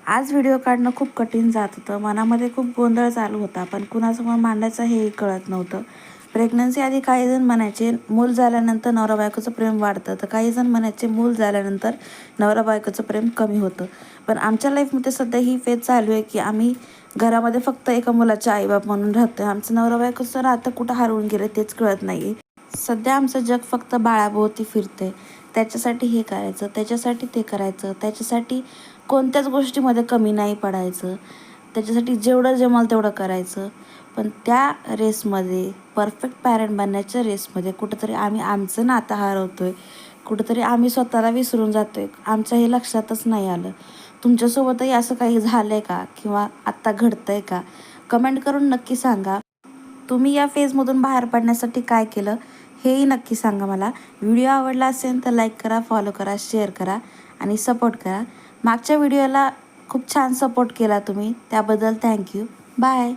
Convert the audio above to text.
आज व्हिडिओ काढणं खूप कठीण जात होतं. मनामध्ये खूप गोंधळ चालू होता, पण कुणासमोर मांडायचं हेही कळत नव्हतं. प्रेग्नन्सी आधी काहीजण म्हणायचे मूल झाल्यानंतर नवरा बायकोचं प्रेम वाढतं, तर काहीजण म्हणायचे मूल झाल्यानंतर नवरा बायकोचं प्रेम कमी होतं. पण आमच्या लाईफमध्ये सध्या ही फेज चालू आहे की आम्ही घरामध्ये फक्त एका मुलाचे आईबाप म्हणून राहतो. आमचं नवरा बायकोचं नातं कुठं हरवून गेलं तेच कळत नाही. सध्या आमचं जग फक्त बाळाभोवती फिरतंय. त्याच्यासाठी हे करायचं, त्याच्यासाठी ते करायचं, त्याच्यासाठी कोणत्याच गोष्टीमध्ये कमी नाही पडायचं, त्याच्यासाठी जेवढं जमेल तेवढं करायचं. पण त्या रेसमध्ये, परफेक्ट पॅरेंट बनण्याच्या रेसमध्ये कुठंतरी आम्ही आमचं नातं हरवतो आहे. कुठंतरी आम्ही स्वतःला विसरून जातो आहे. आमच्या हे लक्षातच नाही आलं. तुमच्यासोबतही असं काही झालं आहे का? किंवा आत्ता घडतं आहे का? कमेंट करून नक्की सांगा. तुम्ही या फेजमधून बाहेर पडण्यासाठी काय केलं हेही नक्की सांगा मला. व्हिडिओ आवडला असेल तर लाईक करा, फॉलो करा, शेअर करा आणि सपोर्ट करा. मागच्या व्हिडिओला खूप छान सपोर्ट केला तुम्ही, त्याबद्दल थँक्यू. बाय.